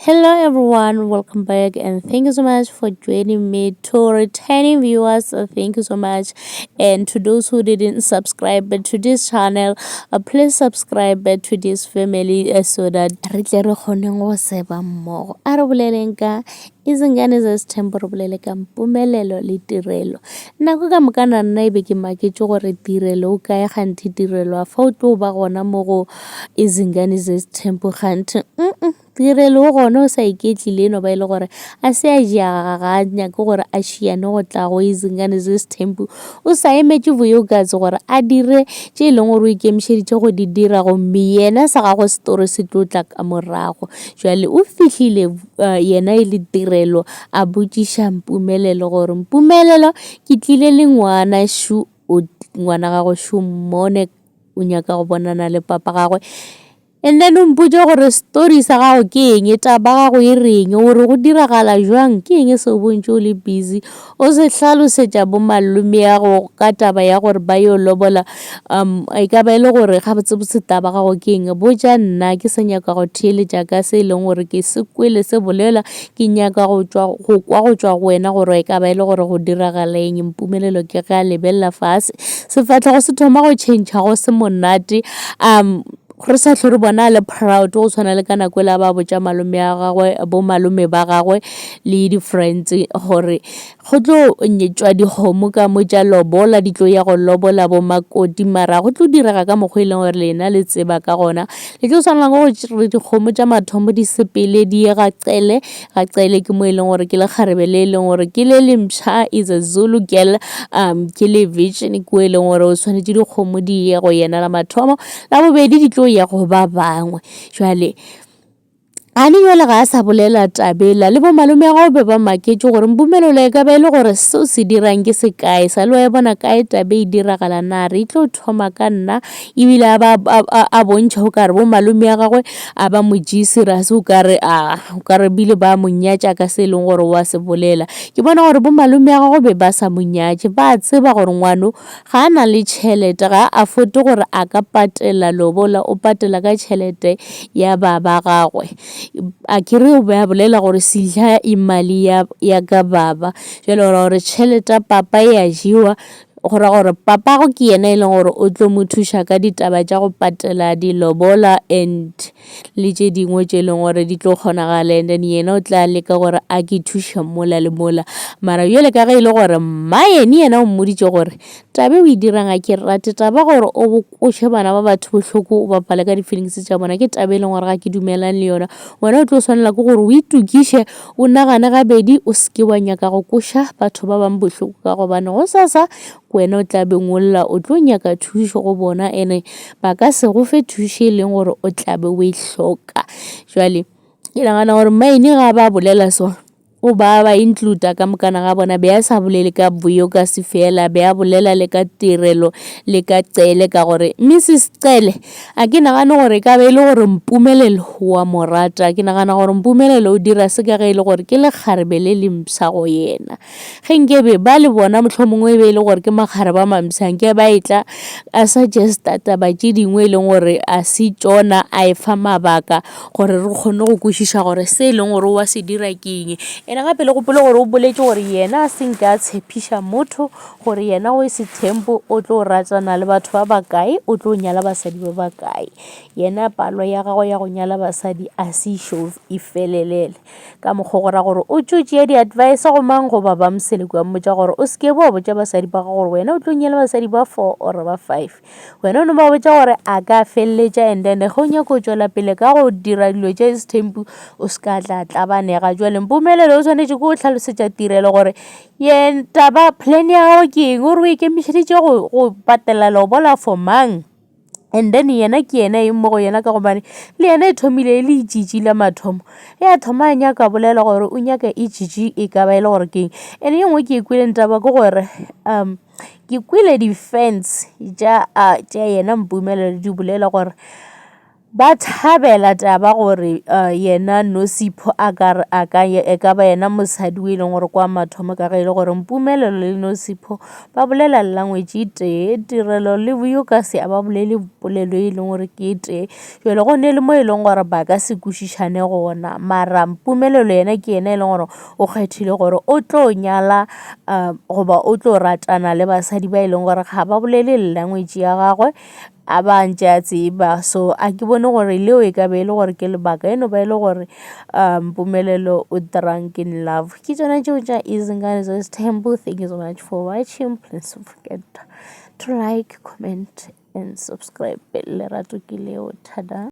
Hello everyone, welcome back and thank you so much for joining me. To returning viewers, thank you so much, and to those who didn't subscribe to this channel, please subscribe to this family so that re tle re kgone go seba mmogo a re boleleng ka izingane zesithembu re bolele ka mpumelelo le tirelo. Nako ka moka na nna ebe ke maketse gore tirelo o kae gantsi tirelo a fa o tlo ba gona mo go izingane zesithembu gantsi tirelo o gona o sa iketlile no ba ile gore a se a jaga ga nyake gore a šiane go tla go izingane zesithembu o sa emetse boyokatse gore a dire tše e leng gore o ikemišeditše go di dira gomme yena sa gago setori se tlo tla ka morago. Jwale o fihlile yena e le tirelo a botšiša Mpumelelo gore Mpumelelo ke tlile le ngwana shu ngwana gago shu mmone o nyaka go bonana le papa gagwe. And then o mpotše gore story sa gago ke eng, taba gago e reng, gore go diragala jwang, ke eng se o bontše o le busy o se hlalosetša bo malome ya go ka taba ya gore ba yo lobola. E ka ba e le gore ga botsebotse taba gago ke eng, botša nna ke se nyaka go theeletša ka se e leng gore ke se kwele se bolela ke nyaka go kwa go tšwa go wena gore e ka ba e le gore go diragala eng. Mpumelelo ke ga lebelela fase sefatlhego se thoma go tšhentšha go se monate gore sa tlhore bona le proud go tshwana le ka nako la ba botša malome ya gagwe bo malome ba gagwe le di-friends gore go tlo nyetšwa dikgomo ka mo tša lobola di tlo ya go lobola bo makoti mara go tlo direga ka mokgwa e leng gore lena le tseba ka gona le tlo tshwanelang go dikgomo tša mathomo di sepele di ye ga Cele ke mo e leng gore ke le kgarebe le e leng gore ke le lemtšha is a Zulu girl ke le vision ko e leng gore o tshwanetse dikgomo di ye go yena la mathomo la bobedi di tlo ya go ba bangwe. Jwale a ne jwale ga a sa bolela tabela le bo malome ya gao be ba maketse gore Mpumelelo e ka ba e le gore seo se dirang ke se kae sa le wa e bona kae tabe e diragala na re tlo thoma ka nna ebile a bontšha o kare bo malome ya gagwe a ba mojise ra se o kare bile ba monyatša ka se e leng gore wa se bolela. Ke bona gore bo malome ya gagwe be ba sa monyatše ba tseba gore ngwano ga a na le tšhelete ga a fote gore a ka patela lobola o patela ka tšhelete ya baba gagwe a kere o be a bolela gore sehla imali ya ka baba jwale gore tšhelete papa e a jewa gore papa go ke yena e leng gore o tlo mo thuša ka ditaba tša go patela dilobola and le tše dingwe tše e leng gore di tlo kgonagala and then yena o tla leka gore a ke thuša mola le mola mara jwale ka ge e le gore maene yena o mmoditše gore tabe o e dirang a ke rate taba gore o bokoše bana ba batho bohloko o bapale ka di-feelings tša bona ke tabe e leng gore ga ke dumelang le yona wena o tlo tshwanela ke gore o itukiše o nagane gabedi o seke wa nyaka go koša batho ba bang bohloko ka gobane go sasa wena o tla be ngolla o tlo nyaka thušo go bona ene ba ka se go fe thušo e leng gore o tla be o e hloka. Jwale ke nagana gore maine ga ba bolela so o ba include ka mokana ga bona be a sa bolele ka boyokase fela be a bolela le ka tirelo le ka Cele ka gore Mrs Cele a ke nagane gore ka be e le gore Mpumelelo wa morata ke nagana gore Mpumelelo o dira se ka ge e le gore ke le kgarebe le lemsa go yena ge nkebe ba le bona mohlomongwe e be e le gore ke makgare ba mamsa nke ba etla a suggesta taba tše dingwe e leng gore a se tšona a e fa mabaka gore re kgone go kwešiša gore se e leng gore wa se dira ke eng ena gape le gopole gore o boletše gore yena a senka a tshepiša motho gore yena o se thempo o tlo ratana le batho ba bakae o tlo nyala basadi ba bakae yena palo ya gago ya go nyala basadi a se show e felelele ka mokgwa gore gore o tšotšea di-advice go mang goba ba mosele kwa mmotša gore o seke bo botša basadi ba gago gore wena o tlo nyala basadi ba 4 or ba 5 wena o no ba botša gore a ka feleletša and then ge o nyako tšwela pele ka go dira dilo tša sethempu o se ka tla banega. Jwale Mpumelelo o tshwanetše ke go tlhalosetša tirelo gore ye taba plan ya gago ke eng gore o ikemišeditše go patela lobola for mang and then yena ke yena eng mo go yena ka gobane le yena e thomile le ijiji la mathomo ya thoma a nyaka bolela gore o nyaka ijiji e ka ba e le gore ke eng and ye nngwe ke e kwileng taba ke gore ke kwile defense tša yena Mpumelelo di bolela gore ba thabela taba gore yena Nosipho e ka ba yena mosadi o e leng gore kwa mathomo ka ga e le gore Mpumelelo le Nosipho ba bolela language e tee, Tirelo le Buyukasi a ba bolele polelo e leng gore ke e tee, jwale go ne le mo e leng gore ba ka se kwešišane gona, mara Mpumelelo yena ke yena e leng gore o kgethile gore o tlo nyala goba o tlo ratana le basadi ba e leng gore ga ba bolele language ya gagwe a ba ntše a tseba. So a ke bone gore leo e ka be e le gore ke lebaka eno ba e le gore Mpumelelo o drunk in love. Ke tsona tšeo tša Izingane Zoe's Temple. Thank you so much for watching. Please don't forget to like, comment and subscribe. Lerato ke leo. Tada.